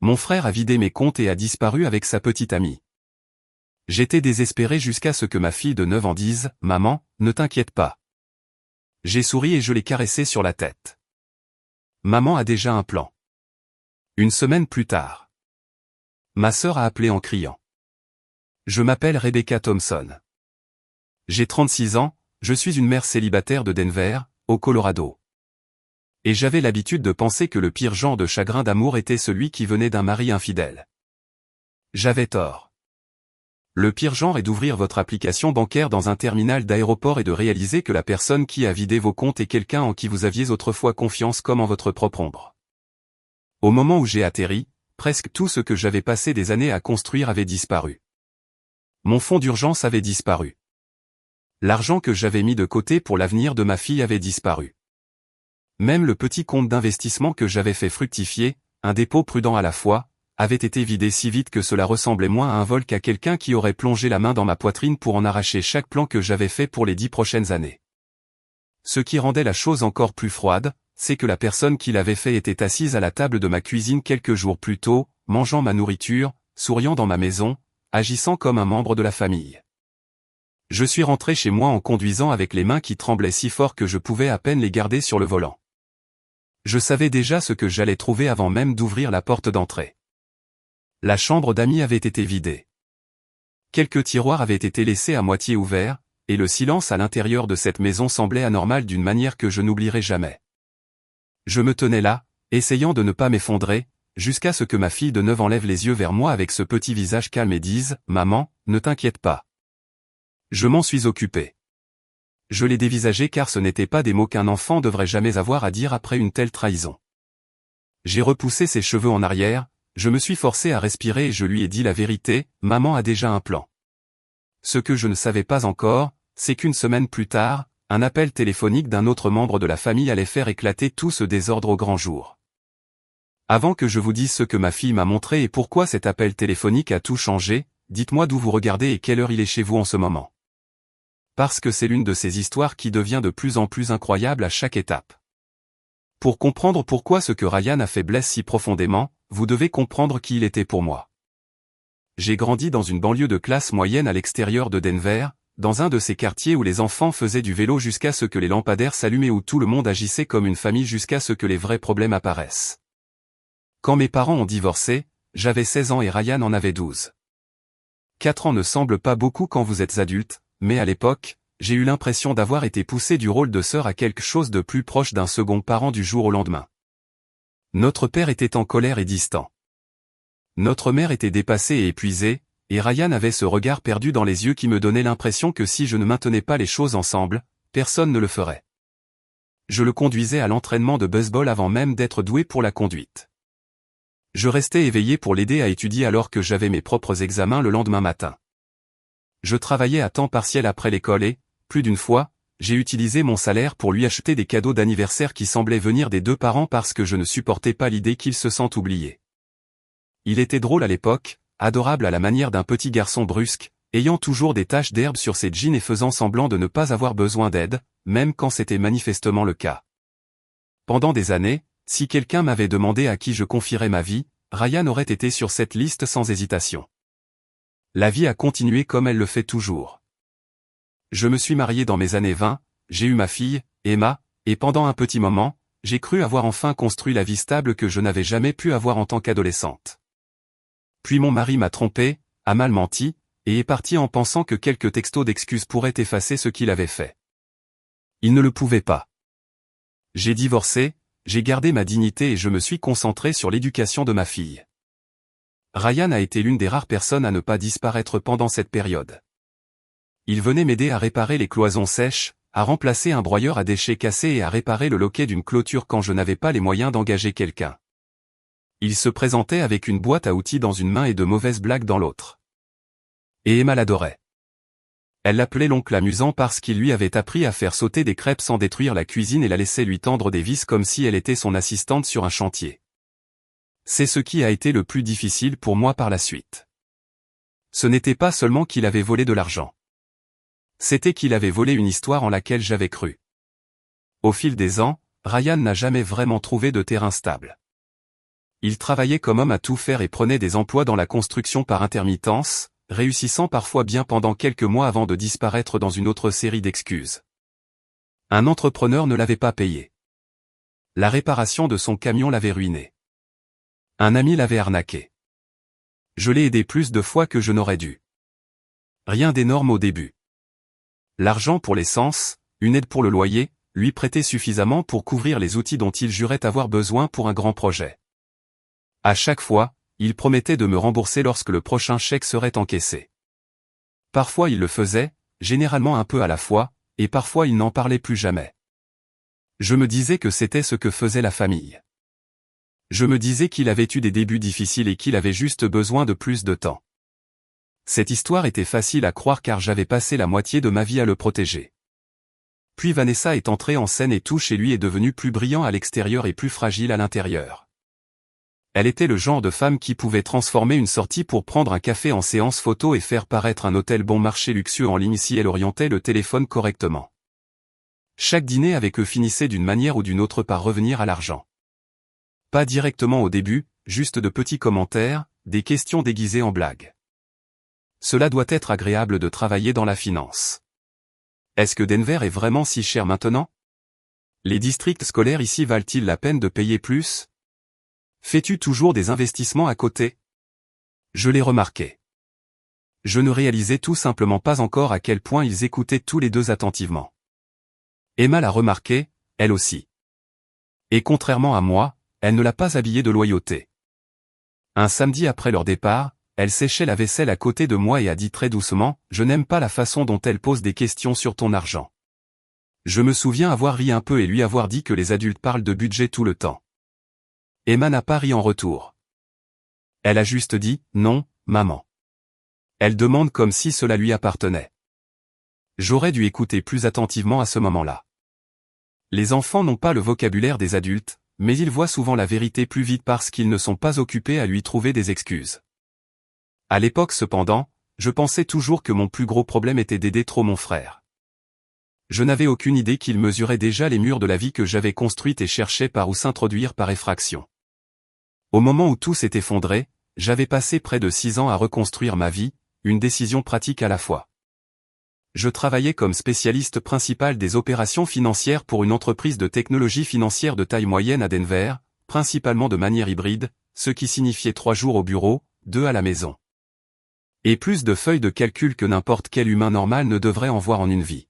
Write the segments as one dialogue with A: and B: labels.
A: Mon frère a vidé mes comptes et a disparu avec sa petite amie. J'étais désespéré jusqu'à ce que ma fille de 9 ans dise « Maman, ne t'inquiète pas ». J'ai souri et je l'ai caressé sur la tête. Maman a déjà un plan. Une semaine plus tard. Ma sœur a appelé en criant. Je m'appelle Rebecca Thompson. J'ai 36 ans, je suis une mère célibataire de Denver, au Colorado. Et j'avais l'habitude de penser que le pire genre de chagrin d'amour était celui qui venait d'un mari infidèle. J'avais tort. Le pire genre est d'ouvrir votre application bancaire dans un terminal d'aéroport et de réaliser que la personne qui a vidé vos comptes est quelqu'un en qui vous aviez autrefois confiance comme en votre propre ombre. Au moment où j'ai atterri, presque tout ce que j'avais passé des années à construire avait disparu. Mon fonds d'urgence avait disparu. L'argent que j'avais mis de côté pour l'avenir de ma fille avait disparu. Même le petit compte d'investissement que j'avais fait fructifier, un dépôt prudent à la fois, avait été vidé si vite que cela ressemblait moins à un vol qu'à quelqu'un qui aurait plongé la main dans ma poitrine pour en arracher chaque plan que j'avais fait pour les 10 prochaines années. Ce qui rendait la chose encore plus froide, c'est que la personne qui l'avait fait était assise à la table de ma cuisine quelques jours plus tôt, mangeant ma nourriture, souriant dans ma maison, agissant comme un membre de la famille. Je suis rentré chez moi en conduisant avec les mains qui tremblaient si fort que je pouvais à peine les garder sur le volant. Je savais déjà ce que j'allais trouver avant même d'ouvrir la porte d'entrée. La chambre d'amis avait été vidée. Quelques tiroirs avaient été laissés à moitié ouverts, et le silence à l'intérieur de cette maison semblait anormal d'une manière que je n'oublierai jamais. Je me tenais là, essayant de ne pas m'effondrer, jusqu'à ce que ma fille de 9 ans lève les yeux vers moi avec ce petit visage calme et dise « Maman, ne t'inquiète pas. Je m'en suis occupé. » Je l'ai dévisagé car ce n'étaient pas des mots qu'un enfant devrait jamais avoir à dire après une telle trahison. J'ai repoussé ses cheveux en arrière, je me suis forcé à respirer et je lui ai dit la vérité, maman a déjà un plan. Ce que je ne savais pas encore, c'est qu'une semaine plus tard, un appel téléphonique d'un autre membre de la famille allait faire éclater tout ce désordre au grand jour. Avant que je vous dise ce que ma fille m'a montré et pourquoi cet appel téléphonique a tout changé, dites-moi d'où vous regardez et quelle heure il est chez vous en ce moment. Parce que c'est l'une de ces histoires qui devient de plus en plus incroyable à chaque étape. Pour comprendre pourquoi ce que Ryan a fait blesse si profondément, vous devez comprendre qui il était pour moi. J'ai grandi dans une banlieue de classe moyenne à l'extérieur de Denver, dans un de ces quartiers où les enfants faisaient du vélo jusqu'à ce que les lampadaires s'allument et où tout le monde agissait comme une famille jusqu'à ce que les vrais problèmes apparaissent. Quand mes parents ont divorcé, j'avais 16 ans et Ryan en avait 12. 4 ans ne semblent pas beaucoup quand vous êtes adulte, mais à l'époque, j'ai eu l'impression d'avoir été poussé du rôle de sœur à quelque chose de plus proche d'un second parent du jour au lendemain. Notre père était en colère et distant. Notre mère était dépassée et épuisée, et Ryan avait ce regard perdu dans les yeux qui me donnait l'impression que si je ne maintenais pas les choses ensemble, personne ne le ferait. Je le conduisais à l'entraînement de baseball avant même d'être doué pour la conduite. Je restais éveillé pour l'aider à étudier alors que j'avais mes propres examens le lendemain matin. Je travaillais à temps partiel après l'école et, plus d'une fois, j'ai utilisé mon salaire pour lui acheter des cadeaux d'anniversaire qui semblaient venir des deux parents parce que je ne supportais pas l'idée qu'il se sente oublié. Il était drôle à l'époque, adorable à la manière d'un petit garçon brusque, ayant toujours des taches d'herbe sur ses jeans et faisant semblant de ne pas avoir besoin d'aide, même quand c'était manifestement le cas. Pendant des années, si quelqu'un m'avait demandé à qui je confierais ma vie, Ryan aurait été sur cette liste sans hésitation. La vie a continué comme elle le fait toujours. Je me suis marié dans mes années 20, j'ai eu ma fille, Emma, et pendant un petit moment, j'ai cru avoir enfin construit la vie stable que je n'avais jamais pu avoir en tant qu'adolescente. Puis mon mari m'a trompé, a mal menti, et est parti en pensant que quelques textos d'excuses pourraient effacer ce qu'il avait fait. Il ne le pouvait pas. J'ai divorcé, j'ai gardé ma dignité et je me suis concentré sur l'éducation de ma fille. Ryan a été l'une des rares personnes à ne pas disparaître pendant cette période. Il venait m'aider à réparer les cloisons sèches, à remplacer un broyeur à déchets cassés et à réparer le loquet d'une clôture quand je n'avais pas les moyens d'engager quelqu'un. Il se présentait avec une boîte à outils dans une main et de mauvaises blagues dans l'autre. Et Emma l'adorait. Elle l'appelait l'oncle amusant parce qu'il lui avait appris à faire sauter des crêpes sans détruire la cuisine et la laissait lui tendre des vis comme si elle était son assistante sur un chantier. C'est ce qui a été le plus difficile pour moi par la suite. Ce n'était pas seulement qu'il avait volé de l'argent. C'était qu'il avait volé une histoire en laquelle j'avais cru. Au fil des ans, Ryan n'a jamais vraiment trouvé de terrain stable. Il travaillait comme homme à tout faire et prenait des emplois dans la construction par intermittence, réussissant parfois bien pendant quelques mois avant de disparaître dans une autre série d'excuses. Un entrepreneur ne l'avait pas payé. La réparation de son camion l'avait ruiné. Un ami l'avait arnaqué. Je l'ai aidé plus de fois que je n'aurais dû. Rien d'énorme au début. L'argent pour l'essence, une aide pour le loyer, lui prêtait suffisamment pour couvrir les outils dont il jurait avoir besoin pour un grand projet. À chaque fois, il promettait de me rembourser lorsque le prochain chèque serait encaissé. Parfois il le faisait, généralement un peu à la fois, et parfois il n'en parlait plus jamais. Je me disais que c'était ce que faisait la famille. Je me disais qu'il avait eu des débuts difficiles et qu'il avait juste besoin de plus de temps. Cette histoire était facile à croire car j'avais passé la moitié de ma vie à le protéger. Puis Vanessa est entrée en scène et tout chez lui est devenu plus brillant à l'extérieur et plus fragile à l'intérieur. Elle était le genre de femme qui pouvait transformer une sortie pour prendre un café en séance photo et faire paraître un hôtel bon marché luxueux en ligne si elle orientait le téléphone correctement. Chaque dîner avec eux finissait d'une manière ou d'une autre par revenir à l'argent. Pas directement au début, juste de petits commentaires, des questions déguisées en blagues. Cela doit être agréable de travailler dans la finance. Est-ce que Denver est vraiment si cher maintenant? Les districts scolaires ici valent-ils la peine de payer plus? Fais-tu toujours des investissements à côté? Je l'ai remarqué. Je ne réalisais tout simplement pas encore à quel point ils écoutaient tous les deux attentivement. Emma l'a remarqué, elle aussi. Et contrairement à moi, elle ne l'a pas habillé de loyauté. Un samedi après leur départ, elle séchait la vaisselle à côté de moi et a dit très doucement, « Je n'aime pas la façon dont elle pose des questions sur ton argent. » Je me souviens avoir ri un peu et lui avoir dit que les adultes parlent de budget tout le temps. Emma n'a pas ri en retour. Elle a juste dit, « Non, maman. » Elle demande comme si cela lui appartenait. J'aurais dû écouter plus attentivement à ce moment-là. Les enfants n'ont pas le vocabulaire des adultes, mais ils voient souvent la vérité plus vite parce qu'ils ne sont pas occupés à lui trouver des excuses. À l'époque cependant, je pensais toujours que mon plus gros problème était d'aider trop mon frère. Je n'avais aucune idée qu'il mesurait déjà les murs de la vie que j'avais construite et cherchait par où s'introduire par effraction. Au moment où tout s'est effondré, j'avais passé près de 6 ans à reconstruire ma vie, une décision pratique à la fois. Je travaillais comme spécialiste principal des opérations financières pour une entreprise de technologie financière de taille moyenne à Denver, principalement de manière hybride, ce qui signifiait 3 jours au bureau, 2 à la maison. Et plus de feuilles de calcul que n'importe quel humain normal ne devrait en voir en une vie.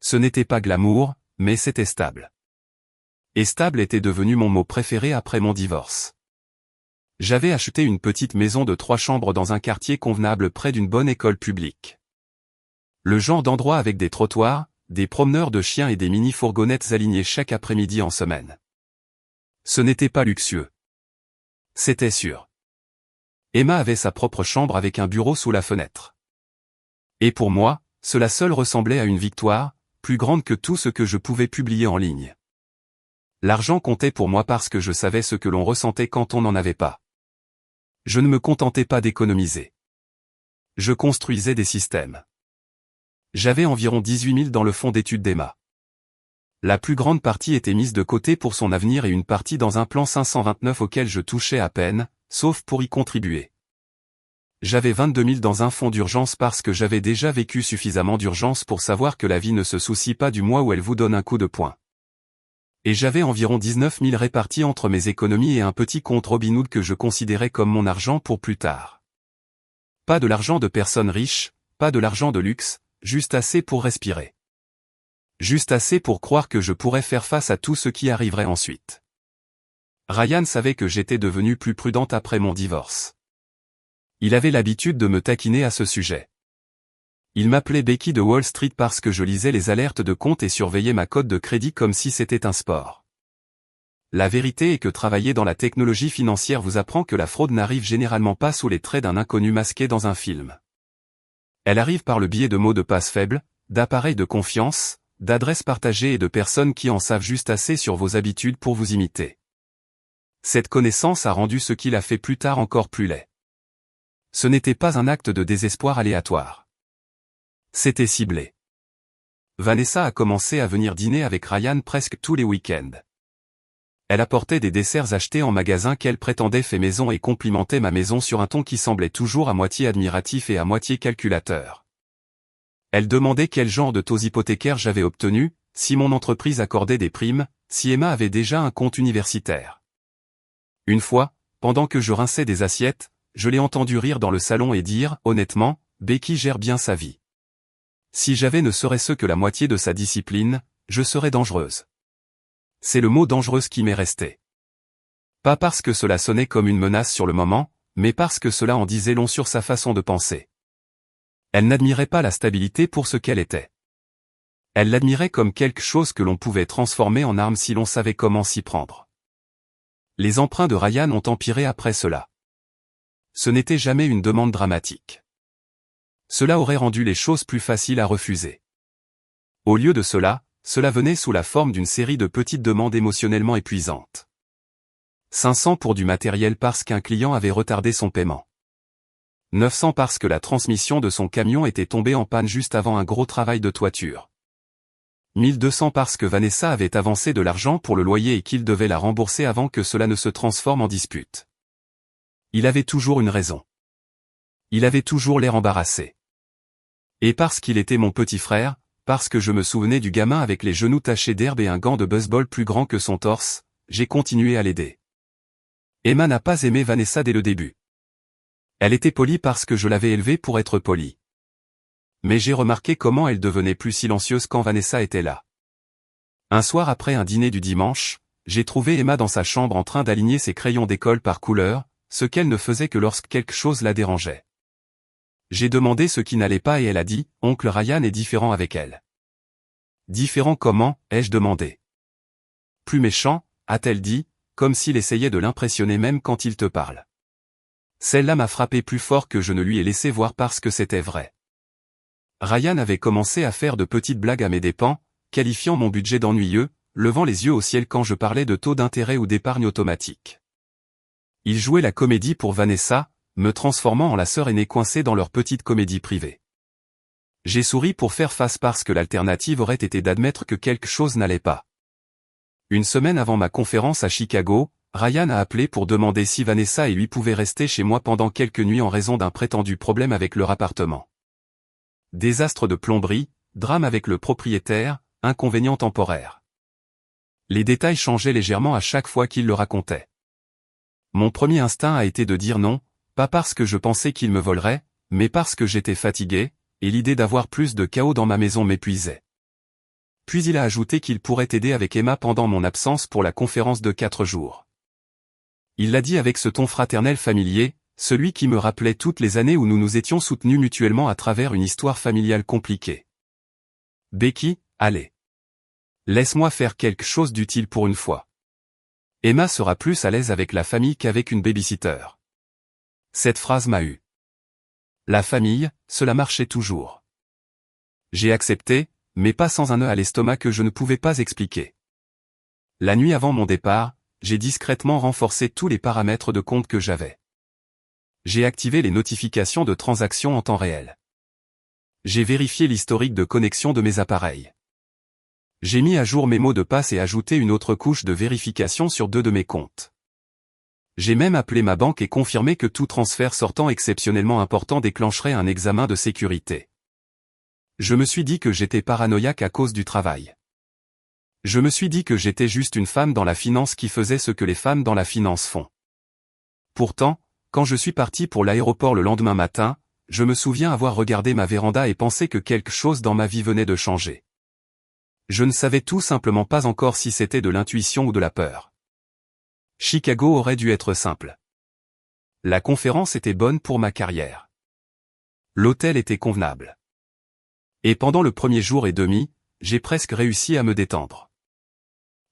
A: Ce n'était pas glamour, mais c'était stable. Et stable était devenu mon mot préféré après mon divorce. J'avais acheté une petite maison de 3 chambres dans un quartier convenable près d'une bonne école publique. Le genre d'endroit avec des trottoirs, des promeneurs de chiens et des mini-fourgonnettes alignées chaque après-midi en semaine. Ce n'était pas luxueux. C'était sûr. Emma avait sa propre chambre avec un bureau sous la fenêtre. Et pour moi, cela seul ressemblait à une victoire, plus grande que tout ce que je pouvais publier en ligne. L'argent comptait pour moi parce que je savais ce que l'on ressentait quand on n'en avait pas. Je ne me contentais pas d'économiser. Je construisais des systèmes. J'avais environ 18 000 dans le fonds d'études d'Emma. La plus grande partie était mise de côté pour son avenir et une partie dans un plan 529 auquel je touchais à peine, sauf pour y contribuer. J'avais 22 000 dans un fonds d'urgence parce que j'avais déjà vécu suffisamment d'urgence pour savoir que la vie ne se soucie pas du mois où elle vous donne un coup de poing. Et j'avais environ 19 000 répartis entre mes économies et un petit compte Robinhood que je considérais comme mon argent pour plus tard. Pas de l'argent de personnes riches, pas de l'argent de luxe, juste assez pour respirer. Juste assez pour croire que je pourrais faire face à tout ce qui arriverait ensuite. Ryan savait que j'étais devenue plus prudente après mon divorce. Il avait l'habitude de me taquiner à ce sujet. Il m'appelait Becky de Wall Street parce que je lisais les alertes de compte et surveillais ma cote de crédit comme si c'était un sport. La vérité est que travailler dans la technologie financière vous apprend que la fraude n'arrive généralement pas sous les traits d'un inconnu masqué dans un film. Elle arrive par le biais de mots de passe faibles, d'appareils de confiance, d'adresses partagées et de personnes qui en savent juste assez sur vos habitudes pour vous imiter. Cette connaissance a rendu ce qu'il a fait plus tard encore plus laid. Ce n'était pas un acte de désespoir aléatoire. C'était ciblé. Vanessa a commencé à venir dîner avec Ryan presque tous les week-ends. Elle apportait des desserts achetés en magasin qu'elle prétendait fait maison et complimentait ma maison sur un ton qui semblait toujours à moitié admiratif et à moitié calculateur. Elle demandait quel genre de taux hypothécaires j'avais obtenu, si mon entreprise accordait des primes, si Emma avait déjà un compte universitaire. Une fois, pendant que je rinçais des assiettes, je l'ai entendu rire dans le salon et dire, honnêtement, Becky gère bien sa vie. Si j'avais ne serait-ce que la moitié de sa discipline, je serais dangereuse. C'est le mot dangereuse qui m'est resté. Pas parce que cela sonnait comme une menace sur le moment, mais parce que cela en disait long sur sa façon de penser. Elle n'admirait pas la stabilité pour ce qu'elle était. Elle l'admirait comme quelque chose que l'on pouvait transformer en arme si l'on savait comment s'y prendre. Les emprunts de Ryan ont empiré après cela. Ce n'était jamais une demande dramatique. Cela aurait rendu les choses plus faciles à refuser. Au lieu de cela, cela venait sous la forme d'une série de petites demandes émotionnellement épuisantes. 500 pour du matériel parce qu'un client avait retardé son paiement. 900 parce que la transmission de son camion était tombée en panne juste avant un gros travail de toiture. 1200 parce que Vanessa avait avancé de l'argent pour le loyer et qu'il devait la rembourser avant que cela ne se transforme en dispute. Il avait toujours une raison. Il avait toujours l'air embarrassé. Et parce qu'il était mon petit frère, parce que je me souvenais du gamin avec les genoux tachés d'herbe et un gant de baseball plus grand que son torse, j'ai continué à l'aider. Emma n'a pas aimé Vanessa dès le début. Elle était polie parce que je l'avais élevée pour être polie. Mais j'ai remarqué comment elle devenait plus silencieuse quand Vanessa était là. Un soir après un dîner du dimanche, j'ai trouvé Emma dans sa chambre en train d'aligner ses crayons d'école par couleur, ce qu'elle ne faisait que lorsque quelque chose la dérangeait. J'ai demandé ce qui n'allait pas et elle a dit, « Oncle Ryan est différent avec elle. » Différent comment, ai-je demandé. Plus méchant, a-t-elle dit, comme s'il essayait de l'impressionner même quand il te parle. Celle-là m'a frappé plus fort que je ne lui ai laissé voir parce que c'était vrai. Ryan avait commencé à faire de petites blagues à mes dépens, qualifiant mon budget d'ennuyeux, levant les yeux au ciel quand je parlais de taux d'intérêt ou d'épargne automatique. Il jouait la comédie pour Vanessa, me transformant en la sœur aînée coincée dans leur petite comédie privée. J'ai souri pour faire face parce que l'alternative aurait été d'admettre que quelque chose n'allait pas. Une semaine avant ma conférence à Chicago, Ryan a appelé pour demander si Vanessa et lui pouvaient rester chez moi pendant quelques nuits en raison d'un prétendu problème avec leur appartement. Désastre de plomberie, drame avec le propriétaire, inconvénient temporaire. Les détails changeaient légèrement à chaque fois qu'il le racontait. Mon premier instinct a été de dire non, pas parce que je pensais qu'il me volerait, mais parce que j'étais fatigué, et l'idée d'avoir plus de chaos dans ma maison m'épuisait. Puis il a ajouté qu'il pourrait aider avec Emma pendant mon absence pour la conférence de 4 jours. Il l'a dit avec ce ton fraternel familier, celui qui me rappelait toutes les années où nous nous étions soutenus mutuellement à travers une histoire familiale compliquée. Becky, allez. Laisse-moi faire quelque chose d'utile pour une fois. Emma sera plus à l'aise avec la famille qu'avec une babysitter. Cette phrase m'a eu. La famille, cela marchait toujours. J'ai accepté, mais pas sans un nœud à l'estomac que je ne pouvais pas expliquer. La nuit avant mon départ, j'ai discrètement renforcé tous les paramètres de compte que j'avais. J'ai activé les notifications de transactions en temps réel. J'ai vérifié l'historique de connexion de mes appareils. J'ai mis à jour mes mots de passe et ajouté une autre couche de vérification sur 2 de mes comptes. J'ai même appelé ma banque et confirmé que tout transfert sortant exceptionnellement important déclencherait un examen de sécurité. Je me suis dit que j'étais paranoïaque à cause du travail. Je me suis dit que j'étais juste une femme dans la finance qui faisait ce que les femmes dans la finance font. Pourtant, quand je suis parti pour l'aéroport le lendemain matin, je me souviens avoir regardé ma véranda et pensé que quelque chose dans ma vie venait de changer. Je ne savais tout simplement pas encore si c'était de l'intuition ou de la peur. Chicago aurait dû être simple. La conférence était bonne pour ma carrière. L'hôtel était convenable. Et pendant le premier jour et demi, j'ai presque réussi à me détendre.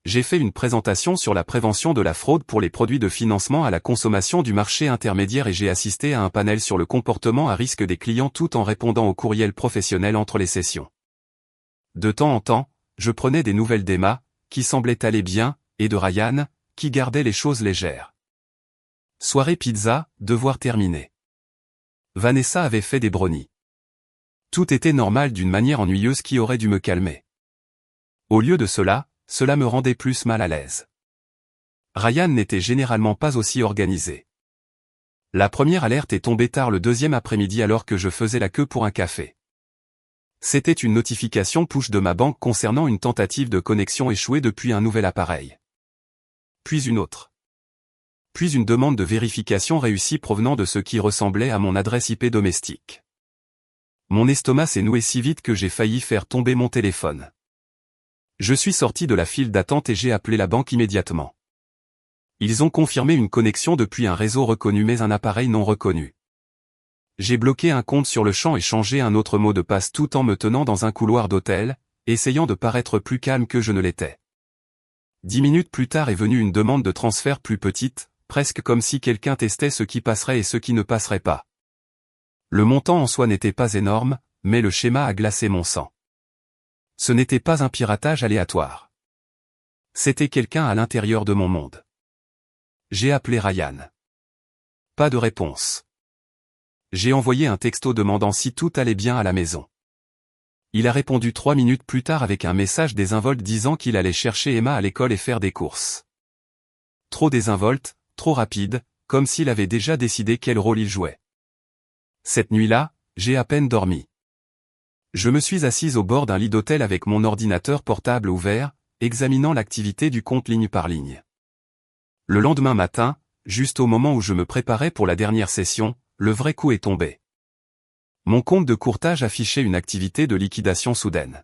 A: J'ai fait une présentation sur la prévention de la fraude pour les produits de financement à la consommation du marché intermédiaire et j'ai assisté à un panel sur le comportement à risque des clients tout en répondant aux courriels professionnels entre les sessions. De temps en temps, je prenais des nouvelles d'Emma, qui semblaient aller bien, et de Ryan, qui gardait les choses légères. Soirée pizza, devoir terminé. Vanessa avait fait des brownies. Tout était normal d'une manière ennuyeuse qui aurait dû me calmer. Au lieu de cela, cela me rendait plus mal à l'aise. Ryan n'était généralement pas aussi organisé. La première alerte est tombée tard le deuxième après-midi alors que je faisais la queue pour un café. C'était une notification push de ma banque concernant une tentative de connexion échouée depuis un nouvel appareil. Puis une autre. Puis une demande de vérification réussie provenant de ce qui ressemblait à mon adresse IP domestique. Mon estomac s'est noué si vite que j'ai failli faire tomber mon téléphone. Je suis sorti de la file d'attente et j'ai appelé la banque immédiatement. Ils ont confirmé une connexion depuis un réseau reconnu mais un appareil non reconnu. J'ai bloqué un compte sur le champ et changé un autre mot de passe tout en me tenant dans un couloir d'hôtel, essayant de paraître plus calme que je ne l'étais. 10 minutes plus tard est venue une demande de transfert plus petite, presque comme si quelqu'un testait ce qui passerait et ce qui ne passerait pas. Le montant en soi n'était pas énorme, mais le schéma a glacé mon sang. Ce n'était pas un piratage aléatoire. C'était quelqu'un à l'intérieur de mon monde. J'ai appelé Ryan. Pas de réponse. J'ai envoyé un texto demandant si tout allait bien à la maison. Il a répondu 3 minutes plus tard avec un message désinvolte disant qu'il allait chercher Emma à l'école et faire des courses. Trop désinvolte, trop rapide, comme s'il avait déjà décidé quel rôle il jouait. Cette nuit-là, j'ai à peine dormi. Je me suis assise au bord d'un lit d'hôtel avec mon ordinateur portable ouvert, examinant l'activité du compte ligne par ligne. Le lendemain matin, juste au moment où je me préparais pour la dernière session, le vrai coup est tombé. Mon compte de courtage affichait une activité de liquidation soudaine.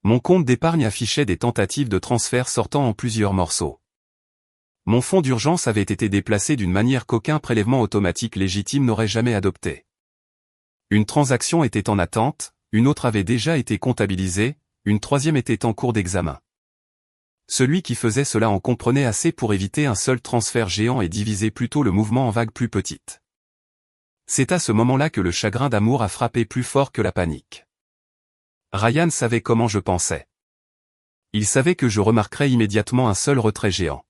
A: Mon compte d'épargne affichait des tentatives de transfert sortant en plusieurs morceaux. Mon fonds d'urgence avait été déplacé d'une manière qu'aucun prélèvement automatique légitime n'aurait jamais adopté. Une transaction était en attente, une autre avait déjà été comptabilisée, une troisième était en cours d'examen. Celui qui faisait cela en comprenait assez pour éviter un seul transfert géant et diviser plutôt le mouvement en vagues plus petites. C'est à ce moment-là que le chagrin d'amour a frappé plus fort que la panique. Ryan savait comment je pensais. Il savait que je remarquerais immédiatement un seul retrait géant.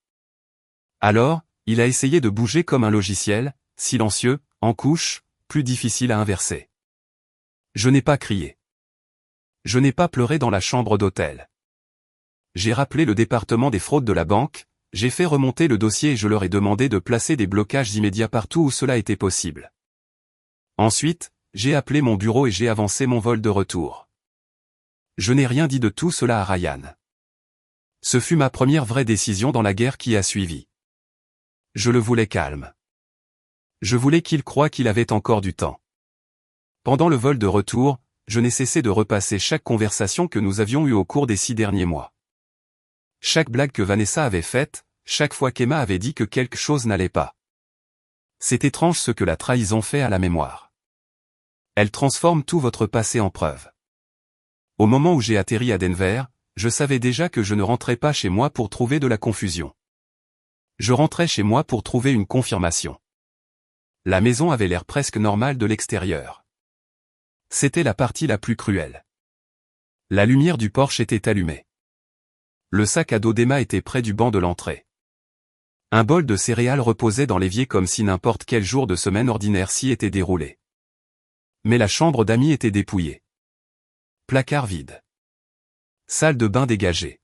A: Alors, il a essayé de bouger comme un logiciel, silencieux, en couche, plus difficile à inverser. Je n'ai pas crié. Je n'ai pas pleuré dans la chambre d'hôtel. J'ai rappelé le département des fraudes de la banque, j'ai fait remonter le dossier et je leur ai demandé de placer des blocages immédiats partout où cela était possible. Ensuite, j'ai appelé mon bureau et j'ai avancé mon vol de retour. Je n'ai rien dit de tout cela à Ryan. Ce fut ma première vraie décision dans la guerre qui a suivi. Je le voulais calme. Je voulais qu'il croie qu'il avait encore du temps. Pendant le vol de retour, je n'ai cessé de repasser chaque conversation que nous avions eue au cours des 6 derniers mois. Chaque blague que Vanessa avait faite, chaque fois qu'Emma avait dit que quelque chose n'allait pas. C'est étrange ce que la trahison fait à la mémoire. Elle transforme tout votre passé en preuve. Au moment où j'ai atterri à Denver, je savais déjà que je ne rentrais pas chez moi pour trouver de la confusion. Je rentrais chez moi pour trouver une confirmation. La maison avait l'air presque normal de l'extérieur. C'était la partie la plus cruelle. La lumière du porche était allumée. Le sac à dos d'Emma était près du banc de l'entrée. Un bol de céréales reposait dans l'évier comme si n'importe quel jour de semaine ordinaire s'y était déroulé. Mais la chambre d'amis était dépouillée. Placard vide. Salle de bain dégagée.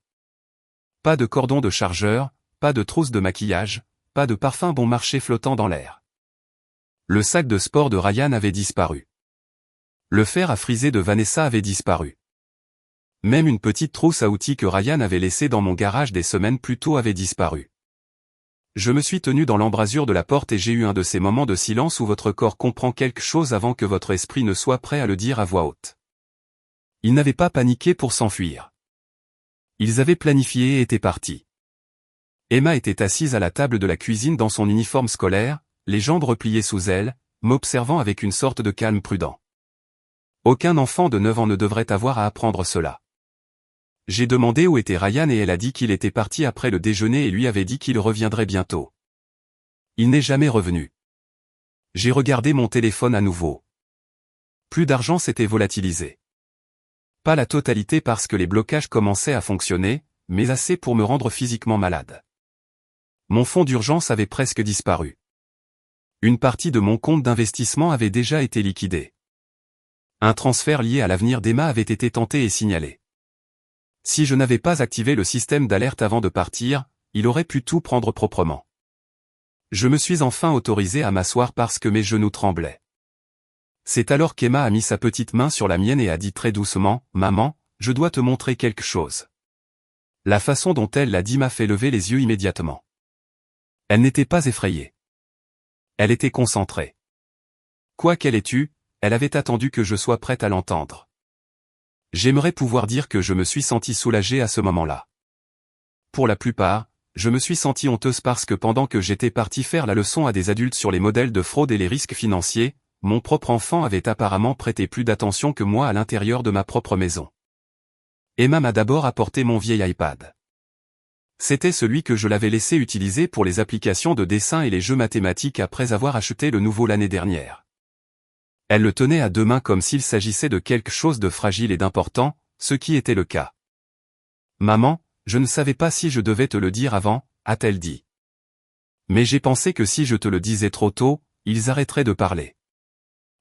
A: Pas de cordon de chargeur, pas de trousse de maquillage, pas de parfum bon marché flottant dans l'air. Le sac de sport de Ryan avait disparu. Le fer à friser de Vanessa avait disparu. Même une petite trousse à outils que Ryan avait laissée dans mon garage des semaines plus tôt avait disparu. Je me suis tenu dans l'embrasure de la porte et j'ai eu un de ces moments de silence où votre corps comprend quelque chose avant que votre esprit ne soit prêt à le dire à voix haute. Ils n'avaient pas paniqué pour s'enfuir. Ils avaient planifié et étaient partis. Emma était assise à la table de la cuisine dans son uniforme scolaire, les jambes repliées sous elle, m'observant avec une sorte de calme prudent. Aucun enfant de 9 ans ne devrait avoir à apprendre cela. J'ai demandé où était Ryan et elle a dit qu'il était parti après le déjeuner et lui avait dit qu'il reviendrait bientôt. Il n'est jamais revenu. J'ai regardé mon téléphone à nouveau. Plus d'argent s'était volatilisé. Pas la totalité parce que les blocages commençaient à fonctionner, mais assez pour me rendre physiquement malade. Mon fonds d'urgence avait presque disparu. Une partie de mon compte d'investissement avait déjà été liquidée. Un transfert lié à l'avenir d'Emma avait été tenté et signalé. Si je n'avais pas activé le système d'alerte avant de partir, il aurait pu tout prendre proprement. Je me suis enfin autorisé à m'asseoir parce que mes genoux tremblaient. C'est alors qu'Emma a mis sa petite main sur la mienne et a dit très doucement, « Maman, je dois te montrer quelque chose. » La façon dont elle l'a dit m'a fait lever les yeux immédiatement. Elle n'était pas effrayée. Elle était concentrée. Quoi qu'elle ait eu, elle avait attendu que je sois prête à l'entendre. J'aimerais pouvoir dire que je me suis senti soulagée à ce moment-là. Pour la plupart, je me suis senti honteuse parce que pendant que j'étais parti faire la leçon à des adultes sur les modèles de fraude et les risques financiers, mon propre enfant avait apparemment prêté plus d'attention que moi à l'intérieur de ma propre maison. Emma m'a d'abord apporté mon vieil iPad. C'était celui que je l'avais laissé utiliser pour les applications de dessin et les jeux mathématiques après avoir acheté le nouveau l'année dernière. Elle le tenait à deux mains comme s'il s'agissait de quelque chose de fragile et d'important, ce qui était le cas. « Maman, je ne savais pas si je devais te le dire avant, » a-t-elle dit. « Mais j'ai pensé que si je te le disais trop tôt, ils arrêteraient de parler.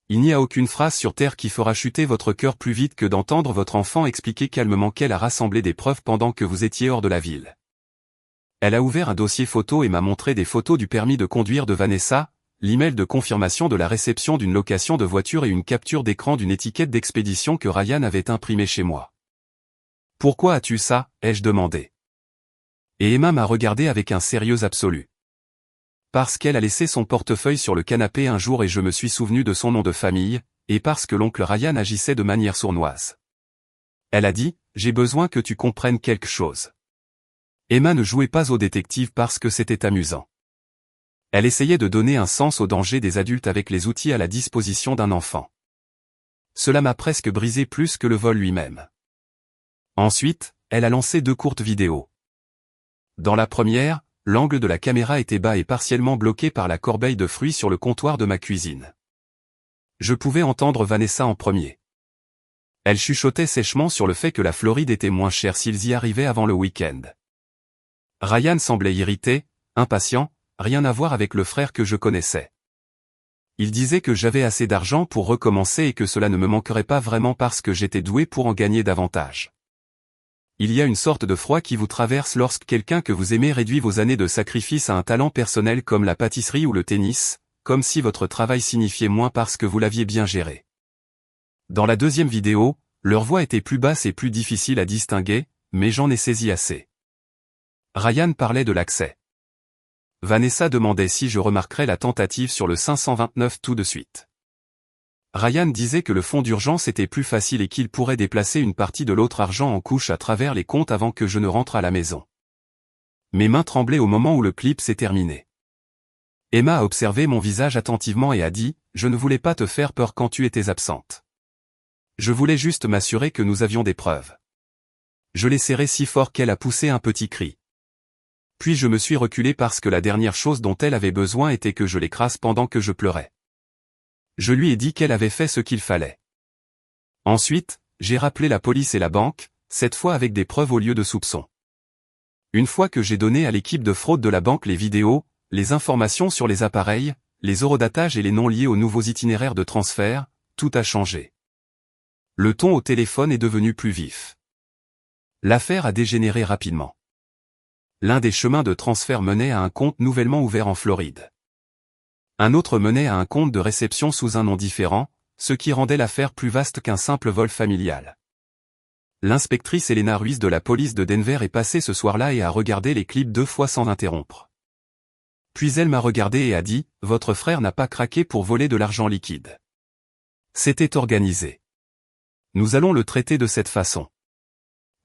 A: Il n'y a aucune phrase sur Terre qui fera chuter votre cœur plus vite que d'entendre votre enfant expliquer calmement qu'elle a rassemblé des preuves pendant que vous étiez hors de la ville. » Elle a ouvert un dossier photo et m'a montré des photos du permis de conduire de Vanessa, l'email de confirmation de la réception d'une location de voiture et une capture d'écran d'une étiquette d'expédition que Ryan avait imprimée chez moi. « Pourquoi as-tu ça ?» ai-je demandé. Et Emma m'a regardé avec un sérieux absolu. Parce qu'elle a laissé son portefeuille sur le canapé un jour et je me suis souvenu de son nom de famille, et parce que l'oncle Ryan agissait de manière sournoise. Elle a dit, « J'ai besoin que tu comprennes quelque chose. » Emma ne jouait pas au détective parce que c'était amusant. Elle essayait de donner un sens au danger des adultes avec les outils à la disposition d'un enfant. Cela m'a presque brisé plus que le vol lui-même. Ensuite, elle a lancé 2 courtes vidéos. Dans la première, l'angle de la caméra était bas et partiellement bloqué par la corbeille de fruits sur le comptoir de ma cuisine. Je pouvais entendre Vanessa en premier. Elle chuchotait sèchement sur le fait que la Floride était moins chère s'ils y arrivaient avant le week-end. Ryan semblait irrité, impatient, rien à voir avec le frère que je connaissais. Il disait que j'avais assez d'argent pour recommencer et que cela ne me manquerait pas vraiment parce que j'étais doué pour en gagner davantage. Il y a une sorte de froid qui vous traverse lorsque quelqu'un que vous aimez réduit vos années de sacrifice à un talent personnel comme la pâtisserie ou le tennis, comme si votre travail signifiait moins parce que vous l'aviez bien géré. Dans la deuxième vidéo, leur voix était plus basse et plus difficile à distinguer, mais j'en ai saisi assez. Ryan parlait de l'accès. Vanessa demandait si je remarquerais la tentative sur le 529 tout de suite. Ryan disait que le fonds d'urgence était plus facile et qu'il pourrait déplacer une partie de l'autre argent en couche à travers les comptes avant que je ne rentre à la maison. Mes mains tremblaient au moment où le clip s'est terminé. Emma a observé mon visage attentivement et a dit, « Je ne voulais pas te faire peur quand tu étais absente. Je voulais juste m'assurer que nous avions des preuves. » Je l'ai serrée si fort qu'elle a poussé un petit cri. Puis je me suis reculé parce que la dernière chose dont elle avait besoin était que je l'écrase pendant que je pleurais. Je lui ai dit qu'elle avait fait ce qu'il fallait. Ensuite, j'ai rappelé la police et la banque, cette fois avec des preuves au lieu de soupçons. Une fois que j'ai donné à l'équipe de fraude de la banque les vidéos, les informations sur les appareils, les eurodatages et les noms liés aux nouveaux itinéraires de transfert, tout a changé. Le ton au téléphone est devenu plus vif. L'affaire a dégénéré rapidement. L'un des chemins de transfert menait à un compte nouvellement ouvert en Floride. Un autre menait à un compte de réception sous un nom différent, ce qui rendait l'affaire plus vaste qu'un simple vol familial. L'inspectrice Elena Ruiz de la police de Denver est passée ce soir-là et a regardé les clips 2 fois sans interrompre. Puis elle m'a regardé et a dit, « Votre frère n'a pas craqué pour voler de l'argent liquide. C'était organisé. Nous allons le traiter de cette façon. »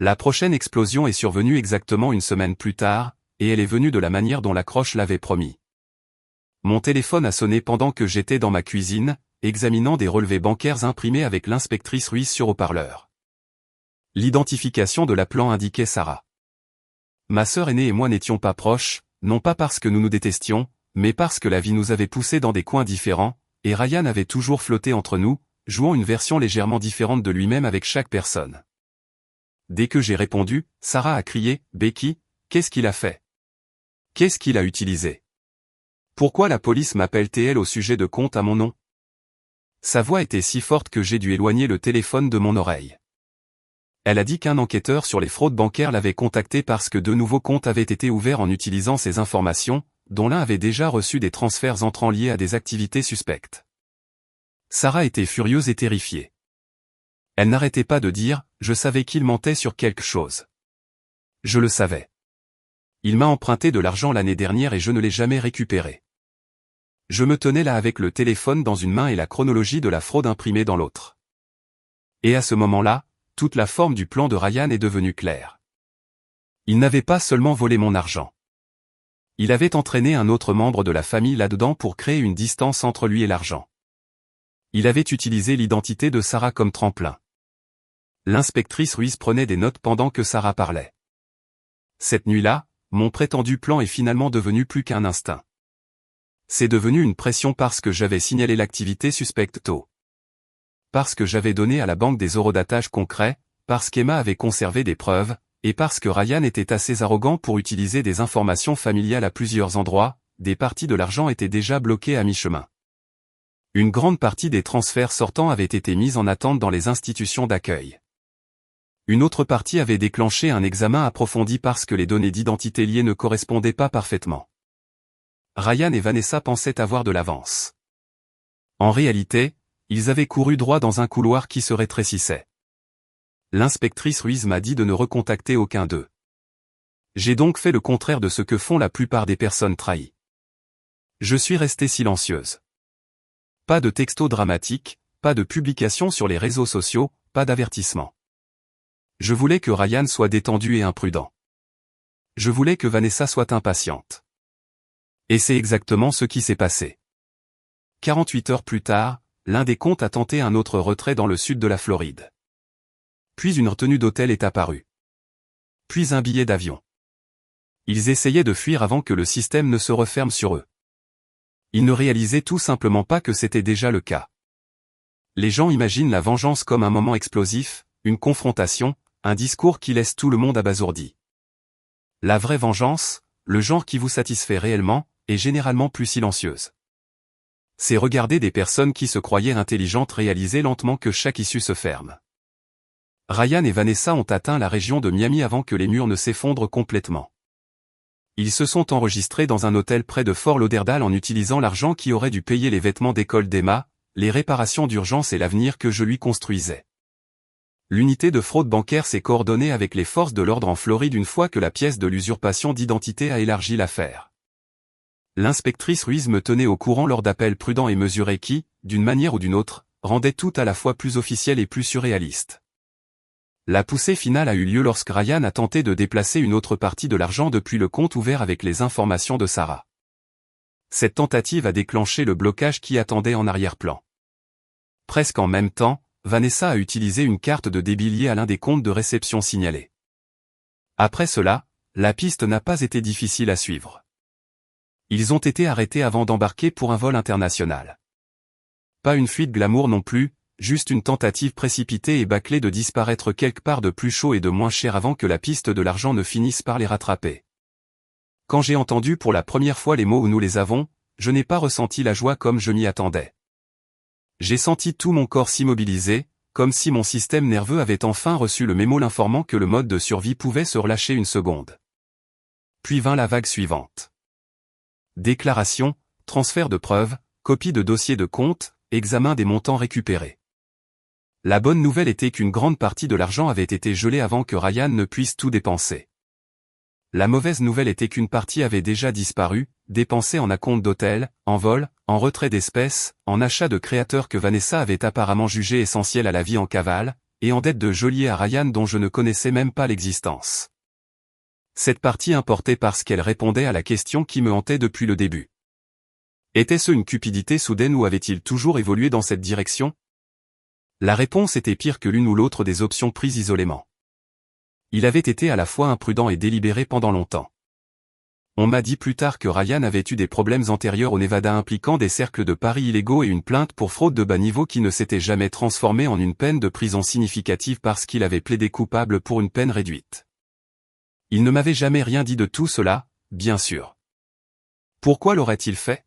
A: La prochaine explosion est survenue exactement une semaine plus tard, et elle est venue de la manière dont l'accroche l'avait promis. Mon téléphone a sonné pendant que j'étais dans ma cuisine, examinant des relevés bancaires imprimés avec l'inspectrice Ruiz sur haut-parleur. L'identification de l'appelant indiquait Sarah. Ma sœur aînée et moi n'étions pas proches, non pas parce que nous nous détestions, mais parce que la vie nous avait poussés dans des coins différents, et Ryan avait toujours flotté entre nous, jouant une version légèrement différente de lui-même avec chaque personne. Dès que j'ai répondu, Sarah a crié, « Becky, qu'est-ce qu'il a fait? Qu'est-ce qu'il a utilisé? Pourquoi la police m'appelle-t-elle au sujet de compte à mon nom ?» Sa voix était si forte que j'ai dû éloigner le téléphone de mon oreille. Elle a dit qu'un enquêteur sur les fraudes bancaires l'avait contacté parce que de nouveaux comptes avaient été ouverts en utilisant ces informations, dont l'un avait déjà reçu des transferts entrants liés à des activités suspectes. Sarah était furieuse et terrifiée. Elle n'arrêtait pas de dire « Je savais qu'il mentait sur quelque chose. Je le savais. Il m'a emprunté de l'argent l'année dernière et je ne l'ai jamais récupéré. Je me tenais là avec le téléphone dans une main et la chronologie de la fraude imprimée dans l'autre. Et à ce moment-là, toute la forme du plan de Ryan est devenue claire. Il n'avait pas seulement volé mon argent. Il avait entraîné un autre membre de la famille là-dedans pour créer une distance entre lui et l'argent. Il avait utilisé l'identité de Sarah comme tremplin. L'inspectrice Ruiz prenait des notes pendant que Sarah parlait. Cette nuit-là, mon prétendu plan est finalement devenu plus qu'un instinct. C'est devenu une pression parce que j'avais signalé l'activité suspecte tôt. Parce que j'avais donné à la banque des eurodatages concrets, parce qu'Emma avait conservé des preuves, et parce que Ryan était assez arrogant pour utiliser des informations familiales à plusieurs endroits, des parties de l'argent étaient déjà bloquées à mi-chemin. Une grande partie des transferts sortants avait été mise en attente dans les institutions d'accueil. Une autre partie avait déclenché un examen approfondi parce que les données d'identité liées ne correspondaient pas parfaitement. Ryan et Vanessa pensaient avoir de l'avance. En réalité, ils avaient couru droit dans un couloir qui se rétrécissait. L'inspectrice Ruiz m'a dit de ne recontacter aucun d'eux. J'ai donc fait le contraire de ce que font la plupart des personnes trahies. Je suis restée silencieuse. Pas de texto dramatique, pas de publication sur les réseaux sociaux, pas d'avertissement. Je voulais que Ryan soit détendu et imprudent. Je voulais que Vanessa soit impatiente. Et c'est exactement ce qui s'est passé. 48 heures plus tard, l'un des comptes a tenté un autre retrait dans le sud de la Floride. Puis une retenue d'hôtel est apparue. Puis un billet d'avion. Ils essayaient de fuir avant que le système ne se referme sur eux. Ils ne réalisaient tout simplement pas que c'était déjà le cas. Les gens imaginent la vengeance comme un moment explosif, une confrontation, un discours qui laisse tout le monde abasourdi. La vraie vengeance, le genre qui vous satisfait réellement, est généralement plus silencieuse. C'est regarder des personnes qui se croyaient intelligentes réaliser lentement que chaque issue se ferme. Ryan et Vanessa ont atteint la région de Miami avant que les murs ne s'effondrent complètement. Ils se sont enregistrés dans un hôtel près de Fort Lauderdale en utilisant l'argent qui aurait dû payer les vêtements d'école d'Emma, les réparations d'urgence et l'avenir que je lui construisais. L'unité de fraude bancaire s'est coordonnée avec les forces de l'ordre en Floride une fois que la pièce de l'usurpation d'identité a élargi l'affaire. L'inspectrice Ruiz me tenait au courant lors d'appels prudents et mesurés qui, d'une manière ou d'une autre, rendaient tout à la fois plus officiel et plus surréaliste. La poussée finale a eu lieu lorsque Ryan a tenté de déplacer une autre partie de l'argent depuis le compte ouvert avec les informations de Sarah. Cette tentative a déclenché le blocage qui attendait en arrière-plan. Presque en même temps, Vanessa a utilisé une carte de débit liée à l'un des comptes de réception signalés. Après cela, la piste n'a pas été difficile à suivre. Ils ont été arrêtés avant d'embarquer pour un vol international. Pas une fuite glamour non plus, juste une tentative précipitée et bâclée de disparaître quelque part de plus chaud et de moins cher avant que la piste de l'argent ne finisse par les rattraper. Quand j'ai entendu pour la première fois les mots « nous les avons », je n'ai pas ressenti la joie comme je m'y attendais. J'ai senti tout mon corps s'immobiliser, comme si mon système nerveux avait enfin reçu le mémo l'informant que le mode de survie pouvait se relâcher une seconde. Puis vint la vague suivante. Déclaration, transfert de preuves, copie de dossier de compte, examen des montants récupérés. La bonne nouvelle était qu'une grande partie de l'argent avait été gelée avant que Ryan ne puisse tout dépenser. La mauvaise nouvelle était qu'une partie avait déjà disparu, dépensée en acompte d'hôtel, en vol, en retrait d'espèces, en achat de créateurs que Vanessa avait apparemment jugés essentiels à la vie en cavale, et en dette de geôlier à Ryan dont je ne connaissais même pas l'existence. Cette partie importait parce qu'elle répondait à la question qui me hantait depuis le début. Était-ce une cupidité soudaine ou avait-il toujours évolué dans cette direction? La réponse était pire que l'une ou l'autre des options prises isolément. Il avait été à la fois imprudent et délibéré pendant longtemps. On m'a dit plus tard que Ryan avait eu des problèmes antérieurs au Nevada impliquant des cercles de paris illégaux et une plainte pour fraude de bas niveau qui ne s'était jamais transformée en une peine de prison significative parce qu'il avait plaidé coupable pour une peine réduite. Il ne m'avait jamais rien dit de tout cela, bien sûr. Pourquoi l'aurait-il fait?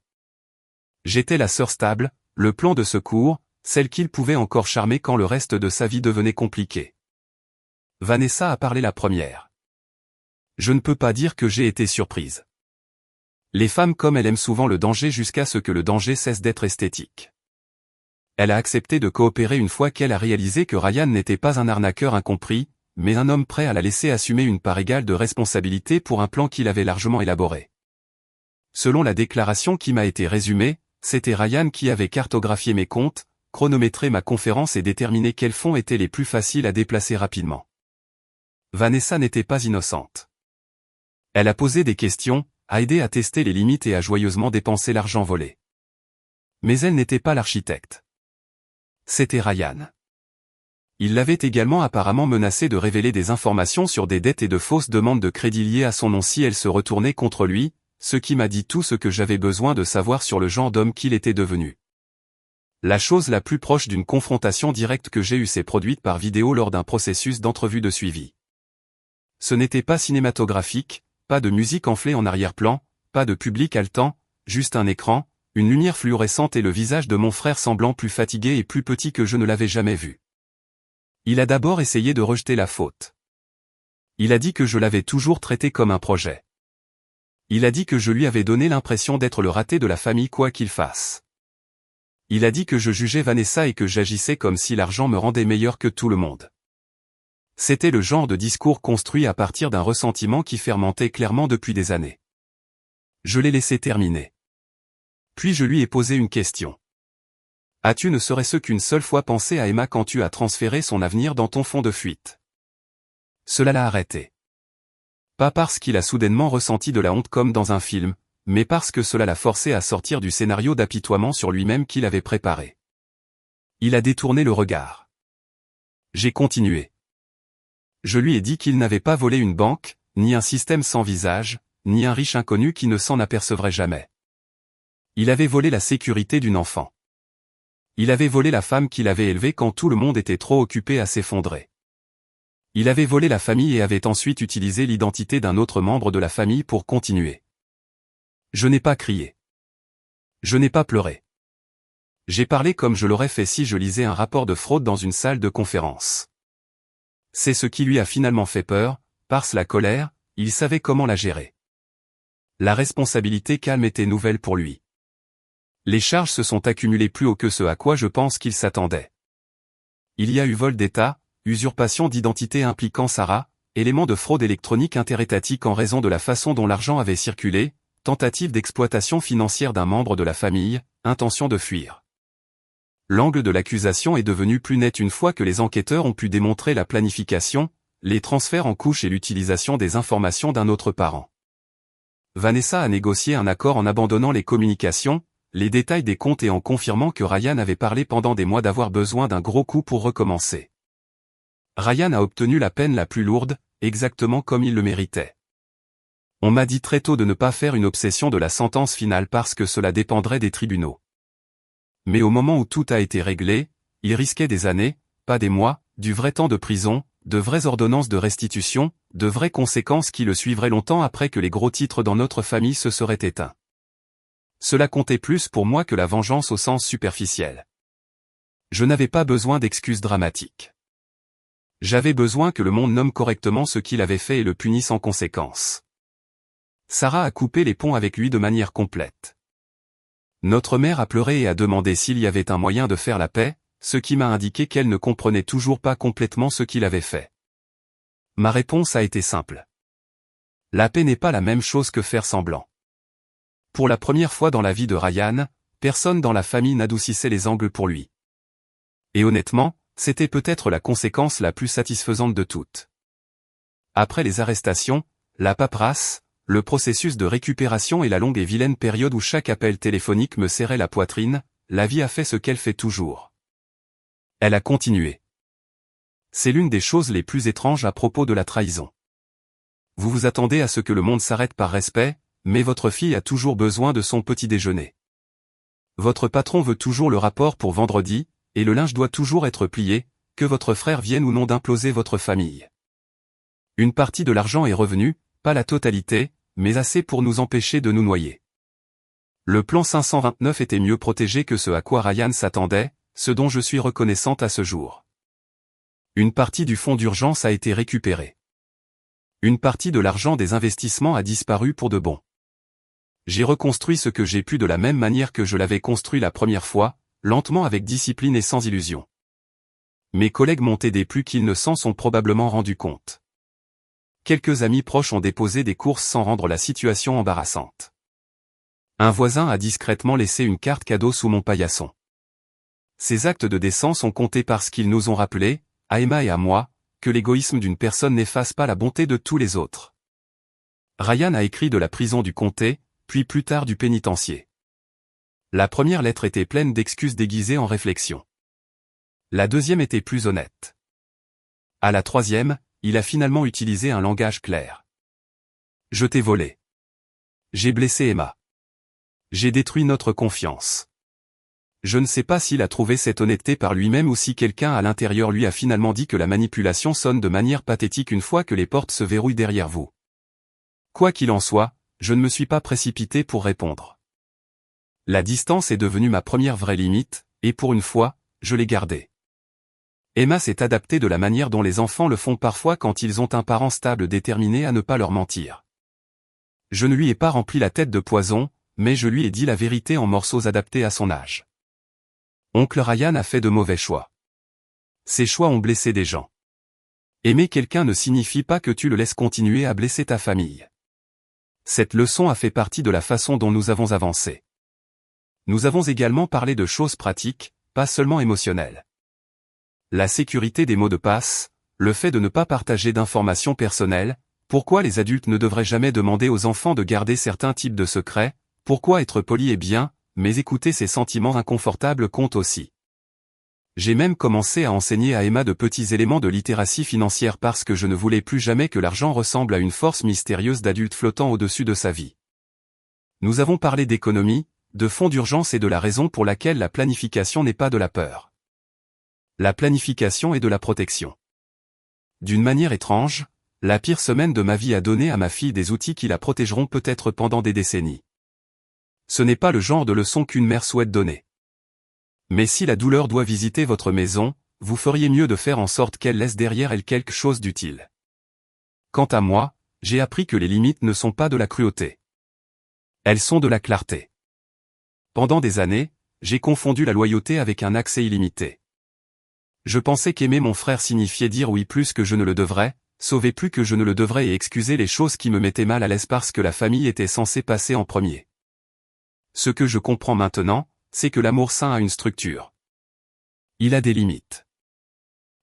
A: J'étais la sœur stable, le plan de secours, celle qu'il pouvait encore charmer quand le reste de sa vie devenait compliqué. Vanessa a parlé la première. Je ne peux pas dire que j'ai été surprise. Les femmes comme elle aiment souvent le danger jusqu'à ce que le danger cesse d'être esthétique. Elle a accepté de coopérer une fois qu'elle a réalisé que Ryan n'était pas un arnaqueur incompris, mais un homme prêt à la laisser assumer une part égale de responsabilité pour un plan qu'il avait largement élaboré. Selon la déclaration qui m'a été résumée, c'était Ryan qui avait cartographié mes comptes, chronométré ma conférence et déterminé quels fonds étaient les plus faciles à déplacer rapidement. Vanessa n'était pas innocente. Elle a posé des questions, a aidé à tester les limites et a joyeusement dépensé l'argent volé. Mais elle n'était pas l'architecte. C'était Ryan. Il l'avait également apparemment menacé de révéler des informations sur des dettes et de fausses demandes de crédit liées à son nom si elle se retournait contre lui, ce qui m'a dit tout ce que j'avais besoin de savoir sur le genre d'homme qu'il était devenu. La chose la plus proche d'une confrontation directe que j'ai eue s'est produite par vidéo lors d'un processus d'entrevue de suivi. Ce n'était pas cinématographique, pas de musique enflée en arrière-plan, pas de public haletant, juste un écran, une lumière fluorescente et le visage de mon frère semblant plus fatigué et plus petit que je ne l'avais jamais vu. Il a d'abord essayé de rejeter la faute. Il a dit que je l'avais toujours traité comme un projet. Il a dit que je lui avais donné l'impression d'être le raté de la famille quoi qu'il fasse. Il a dit que je jugeais Vanessa et que j'agissais comme si l'argent me rendait meilleur que tout le monde. C'était le genre de discours construit à partir d'un ressentiment qui fermentait clairement depuis des années. Je l'ai laissé terminer. Puis je lui ai posé une question. As-tu ne serait-ce qu'une seule fois pensé à Emma quand tu as transféré son avenir dans ton fond de fuite? Cela l'a arrêté. Pas parce qu'il a soudainement ressenti de la honte comme dans un film, mais parce que cela l'a forcé à sortir du scénario d'apitoiement sur lui-même qu'il avait préparé. Il a détourné le regard. J'ai continué. Je lui ai dit qu'il n'avait pas volé une banque, ni un système sans visage, ni un riche inconnu qui ne s'en apercevrait jamais. Il avait volé la sécurité d'une enfant. Il avait volé la femme qu'il avait élevée quand tout le monde était trop occupé à s'effondrer. Il avait volé la famille et avait ensuite utilisé l'identité d'un autre membre de la famille pour continuer. Je n'ai pas crié. Je n'ai pas pleuré. J'ai parlé comme je l'aurais fait si je lisais un rapport de fraude dans une salle de conférence. C'est ce qui lui a finalement fait peur, parce la colère, il savait comment la gérer. La responsabilité calme était nouvelle pour lui. Les charges se sont accumulées plus haut que ce à quoi je pense qu'il s'attendait. Il y a eu vol d'État, usurpation d'identité impliquant Sarah, éléments de fraude électronique interétatique en raison de la façon dont l'argent avait circulé, tentative d'exploitation financière d'un membre de la famille, intention de fuir. L'angle de l'accusation est devenu plus net une fois que les enquêteurs ont pu démontrer la planification, les transferts en couches et l'utilisation des informations d'un autre parent. Vanessa a négocié un accord en abandonnant les communications, les détails des comptes et en confirmant que Ryan avait parlé pendant des mois d'avoir besoin d'un gros coup pour recommencer. Ryan a obtenu la peine la plus lourde, exactement comme il le méritait. On m'a dit très tôt de ne pas faire une obsession de la sentence finale parce que cela dépendrait des tribunaux. Mais au moment où tout a été réglé, il risquait des années, pas des mois, du vrai temps de prison, de vraies ordonnances de restitution, de vraies conséquences qui le suivraient longtemps après que les gros titres dans notre famille se seraient éteints. Cela comptait plus pour moi que la vengeance au sens superficiel. Je n'avais pas besoin d'excuses dramatiques. J'avais besoin que le monde nomme correctement ce qu'il avait fait et le punisse en conséquence. Sarah a coupé les ponts avec lui de manière complète. Notre mère a pleuré et a demandé s'il y avait un moyen de faire la paix, ce qui m'a indiqué qu'elle ne comprenait toujours pas complètement ce qu'il avait fait. Ma réponse a été simple. La paix n'est pas la même chose que faire semblant. Pour la première fois dans la vie de Ryan, personne dans la famille n'adoucissait les angles pour lui. Et honnêtement, c'était peut-être la conséquence la plus satisfaisante de toutes. Après les arrestations, la paperasse, le processus de récupération et la longue et vilaine période où chaque appel téléphonique me serrait la poitrine, la vie a fait ce qu'elle fait toujours. Elle a continué. C'est l'une des choses les plus étranges à propos de la trahison. Vous vous attendez à ce que le monde s'arrête par respect, mais votre fille a toujours besoin de son petit déjeuner. Votre patron veut toujours le rapport pour vendredi, et le linge doit toujours être plié, que votre frère vienne ou non d'imploser votre famille. Une partie de l'argent est revenue, pas la totalité, mais assez pour nous empêcher de nous noyer. Le plan 529 était mieux protégé que ce à quoi Ryan s'attendait, ce dont je suis reconnaissante à ce jour. Une partie du fonds d'urgence a été récupérée. Une partie de l'argent des investissements a disparu pour de bon. J'ai reconstruit ce que j'ai pu de la même manière que je l'avais construit la première fois, lentement avec discipline et sans illusion. Mes collègues m'ont aidé plus qu'ils ne s'en sont probablement rendus compte. Quelques amis proches ont déposé des courses sans rendre la situation embarrassante. Un voisin a discrètement laissé une carte cadeau sous mon paillasson. Ces actes de décence ont compté parce qu'ils nous ont rappelé, à Emma et à moi, que l'égoïsme d'une personne n'efface pas la bonté de tous les autres. Ryan a écrit de la prison du comté, puis plus tard du pénitencier. La première lettre était pleine d'excuses déguisées en réflexion. La deuxième était plus honnête. À la troisième, il a finalement utilisé un langage clair. Je t'ai volé. J'ai blessé Emma. J'ai détruit notre confiance. Je ne sais pas s'il a trouvé cette honnêteté par lui-même ou si quelqu'un à l'intérieur lui a finalement dit que la manipulation sonne de manière pathétique une fois que les portes se verrouillent derrière vous. Quoi qu'il en soit, je ne me suis pas précipité pour répondre. La distance est devenue ma première vraie limite, et pour une fois, je l'ai gardée. Emma s'est adaptée de la manière dont les enfants le font parfois quand ils ont un parent stable déterminé à ne pas leur mentir. Je ne lui ai pas rempli la tête de poison, mais je lui ai dit la vérité en morceaux adaptés à son âge. Oncle Ryan a fait de mauvais choix. Ses choix ont blessé des gens. Aimer quelqu'un ne signifie pas que tu le laisses continuer à blesser ta famille. Cette leçon a fait partie de la façon dont nous avons avancé. Nous avons également parlé de choses pratiques, pas seulement émotionnelles. La sécurité des mots de passe, le fait de ne pas partager d'informations personnelles, pourquoi les adultes ne devraient jamais demander aux enfants de garder certains types de secrets, pourquoi être poli est bien, mais écouter ses sentiments inconfortables compte aussi. J'ai même commencé à enseigner à Emma de petits éléments de littératie financière parce que je ne voulais plus jamais que l'argent ressemble à une force mystérieuse d'adulte flottant au-dessus de sa vie. Nous avons parlé d'économie, de fonds d'urgence et de la raison pour laquelle la planification n'est pas de la peur. La planification est de la protection. D'une manière étrange, la pire semaine de ma vie a donné à ma fille des outils qui la protégeront peut-être pendant des décennies. Ce n'est pas le genre de leçon qu'une mère souhaite donner. Mais si la douleur doit visiter votre maison, vous feriez mieux de faire en sorte qu'elle laisse derrière elle quelque chose d'utile. Quant à moi, j'ai appris que les limites ne sont pas de la cruauté. Elles sont de la clarté. Pendant des années, j'ai confondu la loyauté avec un accès illimité. Je pensais qu'aimer mon frère signifiait dire oui plus que je ne le devrais, sauver plus que je ne le devrais et excuser les choses qui me mettaient mal à l'aise parce que la famille était censée passer en premier. Ce que je comprends maintenant, c'est que l'amour sain a une structure. Il a des limites.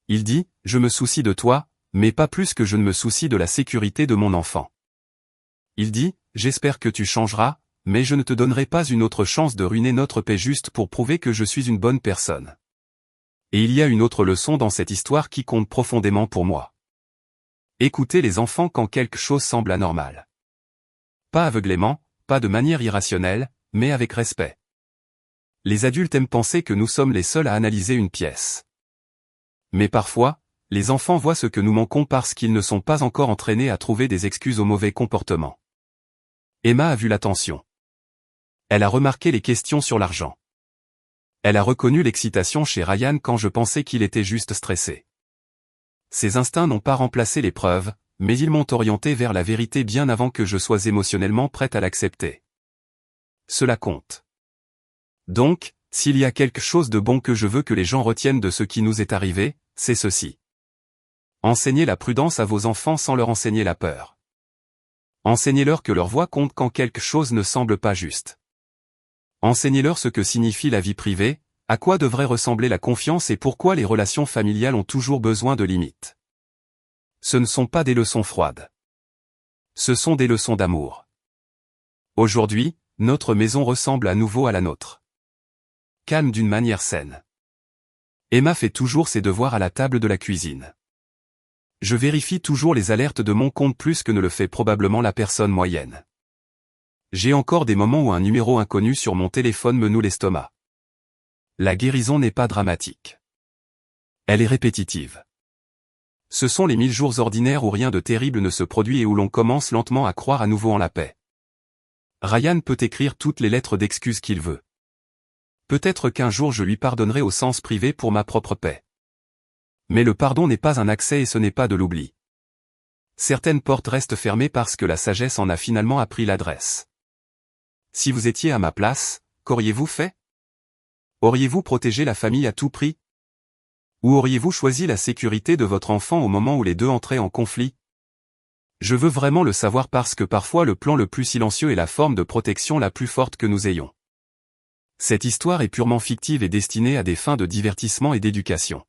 A: Il dit, je me soucie de toi, mais pas plus que je ne me soucie de la sécurité de mon enfant. Il dit, j'espère que tu changeras, mais je ne te donnerai pas une autre chance de ruiner notre paix juste pour prouver que je suis une bonne personne. Et il y a une autre leçon dans cette histoire qui compte profondément pour moi. Écoutez les enfants quand quelque chose semble anormal. Pas aveuglément, pas de manière irrationnelle, mais avec respect. Les adultes aiment penser que nous sommes les seuls à analyser une pièce. Mais parfois, les enfants voient ce que nous manquons parce qu'ils ne sont pas encore entraînés à trouver des excuses au mauvais comportement. Emma a vu l'attention. Elle a remarqué les questions sur l'argent. Elle a reconnu l'excitation chez Ryan quand je pensais qu'il était juste stressé. Ses instincts n'ont pas remplacé les preuves, mais ils m'ont orienté vers la vérité bien avant que je sois émotionnellement prête à l'accepter. Cela compte. Donc, s'il y a quelque chose de bon que je veux que les gens retiennent de ce qui nous est arrivé, c'est ceci. Enseignez la prudence à vos enfants sans leur enseigner la peur. Enseignez-leur que leur voix compte quand quelque chose ne semble pas juste. Enseignez-leur ce que signifie la vie privée, à quoi devrait ressembler la confiance et pourquoi les relations familiales ont toujours besoin de limites. Ce ne sont pas des leçons froides. Ce sont des leçons d'amour. Aujourd'hui, notre maison ressemble à nouveau à la nôtre. Calme d'une manière saine. Emma fait toujours ses devoirs à la table de la cuisine. Je vérifie toujours les alertes de mon compte plus que ne le fait probablement la personne moyenne. J'ai encore des moments où un numéro inconnu sur mon téléphone me noue l'estomac. La guérison n'est pas dramatique. Elle est répétitive. Ce sont les 1000 jours ordinaires où rien de terrible ne se produit et où l'on commence lentement à croire à nouveau en la paix. Ryan peut écrire toutes les lettres d'excuses qu'il veut. Peut-être qu'un jour je lui pardonnerai au sens privé pour ma propre paix. Mais le pardon n'est pas un accès et ce n'est pas de l'oubli. Certaines portes restent fermées parce que la sagesse en a finalement appris l'adresse. Si vous étiez à ma place, qu'auriez-vous fait? Auriez-vous protégé la famille à tout prix? Ou auriez-vous choisi la sécurité de votre enfant au moment où les deux entraient en conflit? Je veux vraiment le savoir parce que parfois le plan le plus silencieux est la forme de protection la plus forte que nous ayons. Cette histoire est purement fictive et destinée à des fins de divertissement et d'éducation.